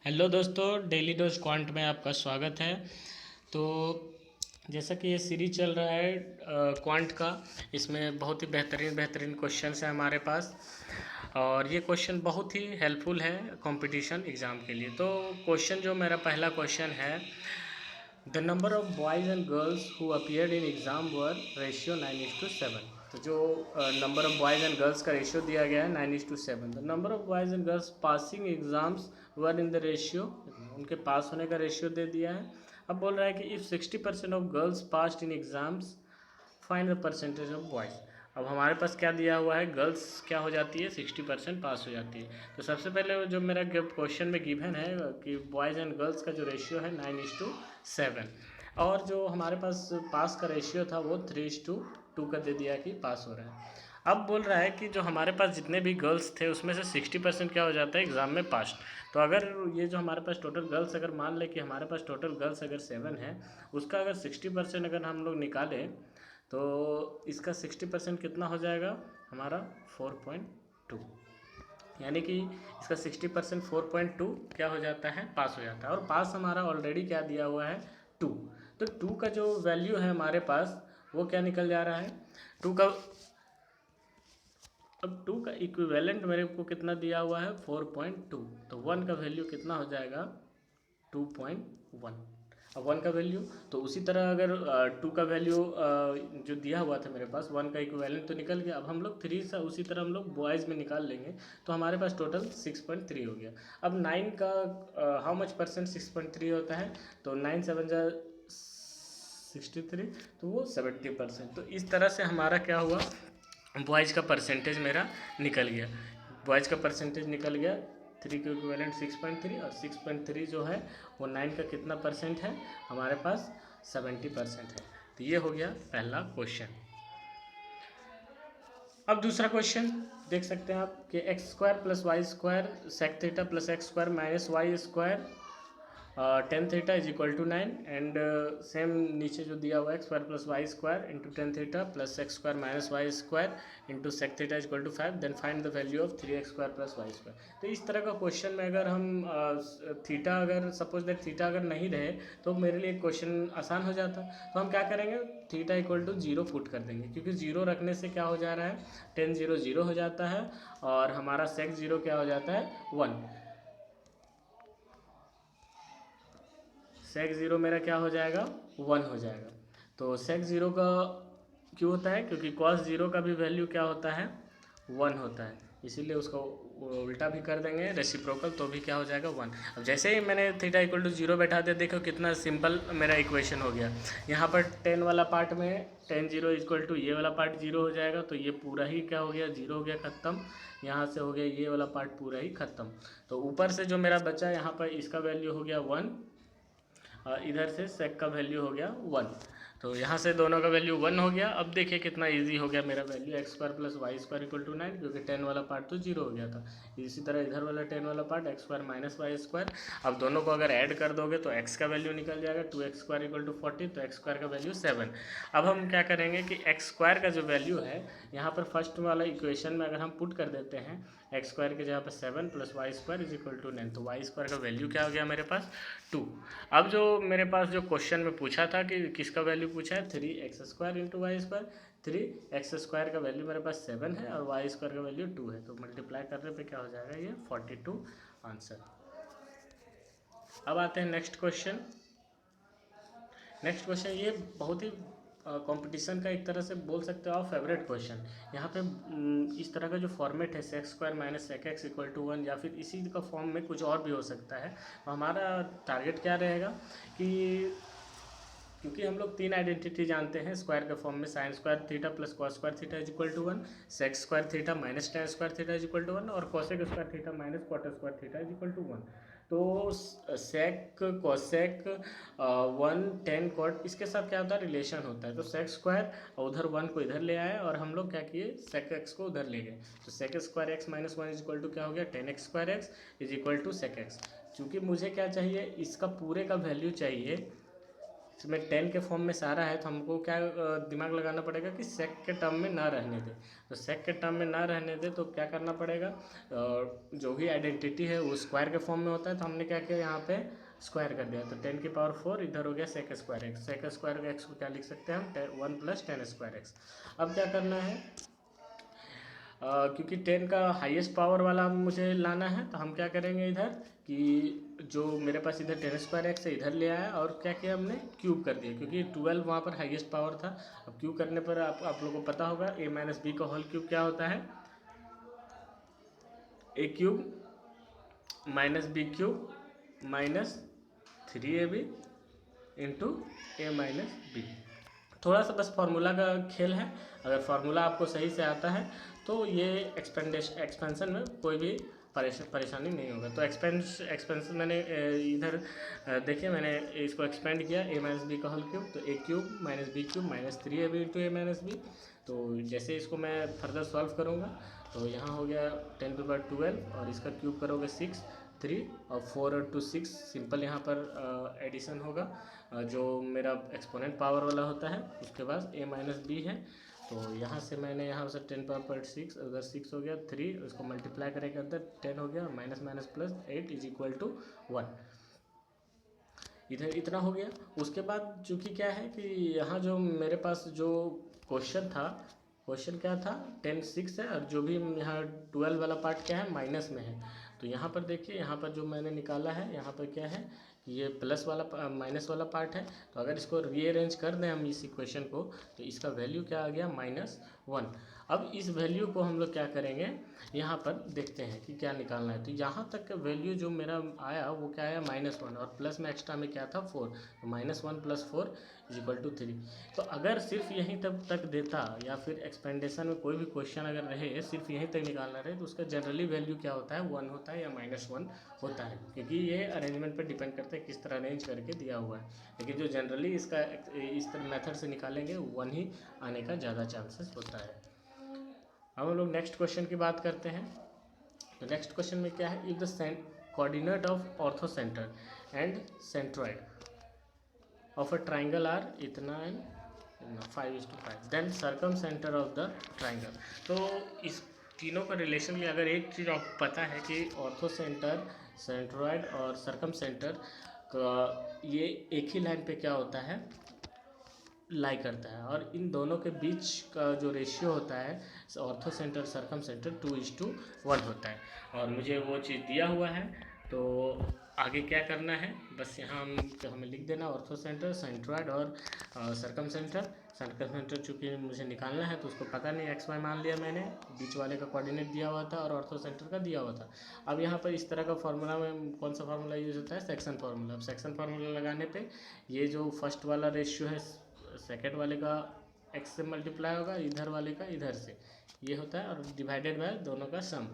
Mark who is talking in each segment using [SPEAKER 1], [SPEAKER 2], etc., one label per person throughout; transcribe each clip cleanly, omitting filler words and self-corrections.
[SPEAKER 1] Hello दोस्तों, daily dose quant में आपका स्वागत है। तो जैसा कि ये सीरीज चल रहा है क्वांट का, इसमें बहुत ही बेहतरीन बेहतरीन क्वेश्चंस हैं हमारे पास। और ये क्वेश्चन बहुत ही हेल्पफुल है कंपटीशन एग्ज़ाम के लिए। तो क्वेश्चन जो मेरा पहला क्वेश्चन है, the number of boys and girls who appeared in exam were ratio 9:7। तो जो number of boys and girls का रेशियो दिया गया है 9:7। The number of boys and girls passing exams were in the ratio, उनके पास होने का रेशियो दे दिया है। अब बोल रहा है कि if 60% of girls passed in exams find the percentage of boys. अब हमारे पास क्या दिया हुआ है, गर्ल्स क्या हो जाती है, 60% पास हो जाती है। तो सबसे पहले जो मेरा क्वेश्चन में गिवन है कि बॉयज़ एंड गर्ल्स का जो रेशियो है 9:7, और जो हमारे पास पास का रेशियो था वो 3:2 का दे दिया कि पास हो रहा है। अब बोल रहा है कि जो हमारे पास जितने भी गर्ल्स थे उसमें से 60% क्या हो जाता है एग्ज़ाम में पास। तो अगर ये जो हमारे पास टोटल गर्ल्स, अगर मान लें कि हमारे पास टोटल गर्ल्स अगर 7 है, उसका अगर 60% अगर हम लोग निकालें तो इसका 60% कितना हो जाएगा हमारा 4.2। यानी कि इसका 60% 4.2 क्या हो जाता है, पास हो जाता है। और पास हमारा ऑलरेडी क्या दिया हुआ है, 2। तो 2 का जो वैल्यू है हमारे पास वो क्या निकल जा रहा है, 2 का। अब 2 का इक्विवेलेंट मेरे को कितना दिया हुआ है, 4.2। तो 1 का वैल्यू कितना हो जाएगा, 2.1। अब 1 का वैल्यू, तो उसी तरह अगर 2 का वैल्यू जो दिया हुआ था मेरे पास, 1 का इक्विवेलेंट तो निकल गया। अब हम लोग 3 से उसी तरह हम लोग बॉयज़ में निकाल लेंगे, तो हमारे पास टोटल 6.3 हो गया। अब 9 का हाउ मच परसेंट 6.3 होता है, तो 9 7 जा 63, तो वो 70%। तो इस तरह से हमारा क्या हुआ, बॉयज़ का परसेंटेज मेरा निकल गया। बॉयज़ का परसेंटेज निकल गया, 3 के इक्विवेलेंट 6.3, और 6.3 जो है वो 9 का कितना परसेंट है हमारे पास, 70% है। तो ये हो गया पहला क्वेश्चन। अब दूसरा क्वेश्चन देख सकते हैं आप कि x square plus y square sec theta plus x square minus y square tan theta is equal to 9। And same नीचे जो दिया हुआ है, x square plus y square into tan theta plus x square minus y square into sec theta is equal to 5, then find the value of 3x square plus y square. तो इस तरह का question में अगर हम theta, अगर suppose that theta अगर नहीं रहे तो मेरे लिए क्वेश्चन आसान हो जाता। तो हम क्या करेंगे, थीटा इक्वल टू 0 पुट कर देंगे, क्योंकि 0 रखने से क्या हो जा रहा है, टेन 0 0 हो जाता है, और हमारा सेक 0 क्या हो जाता है, 1। सेक ज़ीरो मेरा क्या हो जाएगा, 1 हो जाएगा। तो सेक ज़ीरो का क्यों होता है, क्योंकि कॉस ज़ीरो का भी वैल्यू क्या होता है, 1 होता है, इसीलिए उसको उल्टा भी कर देंगे रेसिप्रोकल, तो भी क्या हो जाएगा, 1। अब जैसे ही मैंने थीटा इक्वल टू 0 बैठा दिया, देखो कितना सिंपल मेरा इक्वेशन हो गया। यहाँ पर 10 वाला पार्ट में टेन 0 इक्वल टू ये वाला पार्ट 0 हो जाएगा, तो ये पूरा ही क्या हो गया, 0 हो गया, ख़त्म। यहाँ से हो गया ये वाला पार्ट पूरा ही ख़त्म। तो ऊपर से जो मेरा बचा यहाँ पर, इसका वैल्यू हो गया 1, इधर से सेक का वैल्यू हो गया 1। तो यहाँ से दोनों का वैल्यू 1 हो गया। अब देखिए कितना इजी हो गया मेरा value, x square plus y square equal to 9, क्योंकि 10 वाला पार्ट तो 0 हो गया था। इसी तरह इधर वाला 10 वाला part x square minus y square. अब दोनों को अगर ऐड कर दोगे तो एक्स का वैल्यू निकल जाएगा 2x स्क्वायर इक्वल टू 40, तो एक्स स्क्वायर का वैल्यू 7। अब हम क्या करेंगे कि एक्स स्क्वायर का जो वैल्यू है यहाँ पर फर्स्ट वाला इक्वेशन में अगर हम पुट कर देते हैं, एक्स स्क्वायर के जगह पर 7 plus y square is equal to 9, तो वाई स्क्वायर का वैल्यू क्या हो गया मेरे पास, 2। अब जो मेरे पास जो क्वेश्चन में पूछा था कि किसका वैल्यू पूछा है, 3x square into y square, 3x square का वैल्यू मेरे पास 7 है और वाई स्क्वायर का वैल्यू 2 है, तो मल्टीप्लाई करने पे क्या हो जाएगा, ये 42 आंसर। अब आते हैं नेक्स्ट क्वेश्चन। नेक्स्ट क्वेश्चन ये बहुत ही कंपटीशन का एक तरह से बोल सकते हो आप फेवरेट क्वेश्चन। यहाँ पे इस तरह का जो फॉर्मेट है, sec x square minus sec x equal to 1, या फिर इसी का फॉर्म में कुछ और भी हो सकता है। तो हमारा टारगेट क्या रहेगा कि, क्योंकि हम लोग 3 आइडेंटिटी जानते हैं स्क्वायर के फॉर्म में, sine square theta plus cos square theta is equal to 1, sec square theta minus tan square theta is equal to 1, और cosec square theta minus quarter square theta is equal to 1। तो sec cosec 1 tan cot, इसके साथ क्या होता है, relation होता है। तो सेक स्क्वायर उधर 1 को इधर ले आए, और हम लोग क्या किए, सेक एक्स को उधर ले गए। तो sec square x minus 1 is equal to क्या हो गया, 10x square x is equal to sec x. चूँकि मुझे क्या चाहिए, इसका पूरे का वैल्यू चाहिए, इसमें 10 के फॉर्म में सारा है, तो हमको क्या दिमाग लगाना पड़ेगा कि सेक के टर्म में ना रहने दे। तो सेक के टर्म में ना रहने दे तो क्या करना पड़ेगा, जो भी आइडेंटिटी है वो स्क्वायर के फॉर्म में होता है, तो हमने क्या किया यहाँ पे स्क्वायर कर दिया। तो 10⁴ इधर हो गया sec square x. Sec square x को क्या लिख सकते हैं हम, 1 + 10² एक्स। अब क्या करना है, क्योंकि 10 का हाईएस्ट पावर वाला मुझे लाना है, तो हम क्या करेंगे इधर कि जो मेरे पास इधर 10² एक्स है इधर ले आया, और क्या किया हमने क्यूब कर दिया, क्योंकि 12 वहाँ पर हाईएस्ट पावर था। अब क्यूब करने पर आप लोगों को पता होगा a - b का होल क्यूब क्या होता है, a³ - b³ -3ab into a - b। थोड़ा सा बस फार्मूला का खेल है, अगर फार्मूला आपको सही से आता है तो ये एक्सपेंशन में कोई भी परेशानी नहीं होगा। तो एक्सपेंशन मैंने इधर देखिए, मैंने इसको एक्सपेंड किया a - b का होल क्यूब, तो a³ - b³ -3ab into a - b। तो जैसे इसको मैं फर्दर सॉल्व करूँगा तो यहाँ हो गया 10⁻12, और इसका क्यूब करोगे 6, 3 और 4 और 2 6, सिंपल यहाँ पर एडिशन होगा। जो मेरा एक्सपोनेंट पावर वाला होता है उसके बाद a - b है। तो यहाँ से मैंने यहाँ से 10⁻6, उधर 6 हो गया, 3 उसको मल्टीप्लाई करेंगे अंदर 10 हो गया, माइनस प्लस 8 = 1। इधर इतना हो गया। उसके बाद चूँकि क्या है कि यहाँ जो मेरे पास जो क्वेश्चन था, क्वेश्चन क्या था 10 6 है, और जो भी यहाँ 12 वाला पार्ट क्या है माइनस में है। तो यहाँ पर देखिए, यहाँ पर जो मैंने निकाला है यहाँ पर क्या है, ये प्लस वाला माइनस वाला पार्ट है। तो अगर इसको रीअरेंज कर दें हम इस इक्वेशन को, तो इसका वैल्यू क्या आ गया -1। अब इस वैल्यू को हम लोग क्या करेंगे, यहाँ पर देखते हैं कि क्या निकालना है। तो यहाँ तक का वैल्यू जो मेरा आया वो क्या आया -1, और प्लस में एक्स्ट्रा में क्या था 4, तो -1 + 4 = 3। तो अगर सिर्फ यहीं तक देता, या फिर एक्सपेंडेशन में कोई भी क्वेश्चन अगर रहे सिर्फ यहीं तक निकालना रहे, तो उसका जनरली वैल्यू क्या होता है 1 होता है या -1 होता है, क्योंकि ये अरेंजमेंट पर डिपेंड करता है किस तरह अरेंज करके दिया हुआ है। लेकिन जो जनरली इसका इस तरह मेथड से निकालेंगे 1 ही आने का ज़्यादा चांसेस होता है। अब हम लोग नेक्स्ट क्वेश्चन की बात करते हैं। तो नेक्स्ट क्वेश्चन में क्या है, if the coordinate of orthocentre and centroid of a triangle are इतना 5:5, then circumcentre of the triangle. तो इस तीनों का रिलेशन में अगर एक चीज़ आपको पता है कि ऑर्थो सेंटर, सेंट्रॉइड और सर्कम सेंटर का ये एक ही लाइन पे क्या होता है, लाई करता है, और इन दोनों के बीच का जो रेशियो होता है ऑर्थो सेंटर सर्कम सेंटर 2:1 होता है। और मुझे वो चीज़ दिया हुआ है, तो आगे क्या करना है, बस यहाँ हमें लिख देना ऑर्थो सेंटर, सेंट्रॉइड और सर्कम सेंटर। सर्कम सेंटर चूँकि मुझे निकालना है तो उसको पता नहीं, एक्स वाई मान लिया मैंने, बीच वाले का कोऑर्डिनेट दिया हुआ था और ऑर्थो सेंटर का दिया हुआ था। अब यहाँ पर इस तरह का फार्मूला में कौन सा फार्मूला यूज़ होता है, सेक्शन फार्मूला। अब सेक्शन फार्मूला लगाने पे ये जो फर्स्ट वाला रेशियो है सेकेंड वाले का x से मल्टीप्लाई होगा, इधर वाले का इधर से, ये होता है, और डिवाइडेड बाय दोनों का सम।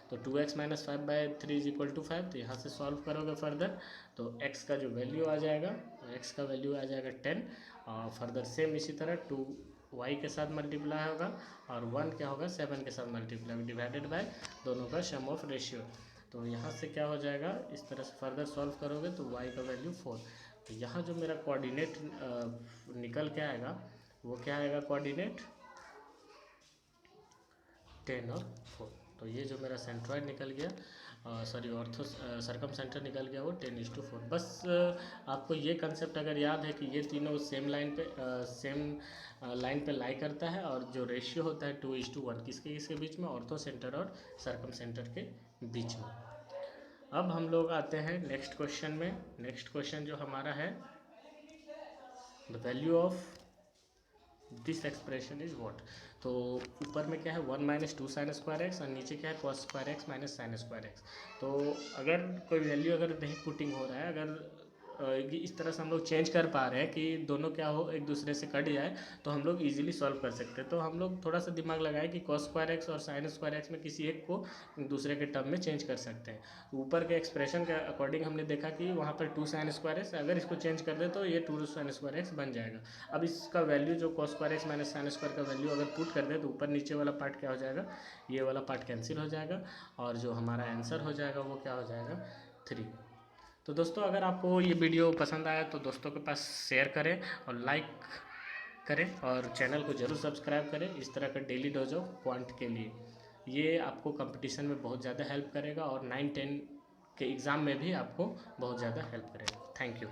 [SPEAKER 1] तो 2x - 5/3 = 5। तो यहाँ से सॉल्व करोगे फर्दर, तो x का जो वैल्यू आ जाएगा, तो x का वैल्यू आ जाएगा 10, और फर्दर सेम इसी तरह 2y के साथ मल्टीप्लाई होगा, और 1 क्या होगा 7 के साथ मल्टीप्लाई डिवाइडेड बाय दोनों का सम ऑफ रेशियो। तो यहाँ से क्या हो जाएगा, इस तरह से फर्दर सॉल्व करोगे तो y का वैल्यू 4। तो यहाँ जो मेरा कोऑर्डिनेट निकल के आएगा वो क्या आएगा, कोऑर्डिनेट 10 और 4। तो ये जो मेरा सेंट्रॉइड निकल गया, सॉरी ऑर्थो सर्कम सेंटर निकल गया वो 10:4। बस आपको ये कंसेप्ट अगर याद है कि ये तीनों सेम लाइन पे लाई करता है, और जो रेशियो होता है 2:1 किसके बीच में, ऑर्थो सेंटर और सर्कम सेंटर के बीच में। अब हम लोग आते हैं नेक्स्ट क्वेश्चन में। नेक्स्ट क्वेश्चन जो हमारा है, the value of this expression is what. तो ऊपर में क्या है 1 - 2 sin² x, और नीचे क्या है cos² x - sin² x। तो अगर कोई वैल्यू अगर नहीं पुटिंग हो रहा है, अगर इस तरह से हम लोग चेंज कर पा रहे हैं कि दोनों क्या हो एक दूसरे से कट जाए, तो हम लोग इजीली सॉल्व कर सकते हैं। तो हम लोग थोड़ा सा दिमाग लगाए कि cos² x और sin² x में किसी एक को दूसरे के टर्म में चेंज कर सकते हैं। ऊपर के एक्सप्रेशन के अकॉर्डिंग हमने देखा कि वहाँ पर 2 sin² x, अगर इसको चेंज कर दे तो ये 2 sin² x बन जाएगा। अब इसका वैल्यू जो cos² x - sin² का वैल्यू अगर पुट कर दे तो ऊपर नीचे वाला पार्ट क्या हो जाएगा, ये वाला पार्ट कैंसिल हो जाएगा, और जो हमारा आंसर हो जाएगा वो क्या हो जाएगा 3। तो दोस्तों अगर आपको ये वीडियो पसंद आया तो दोस्तों के पास शेयर करें और लाइक करें और चैनल को ज़रूर सब्सक्राइब करें इस तरह का डेली डोज ऑफ क्वांट के लिए। ये आपको कंपटीशन में बहुत ज़्यादा हेल्प करेगा और 9-10 के एग्ज़ाम में भी आपको बहुत ज़्यादा हेल्प करेगा। Thank you.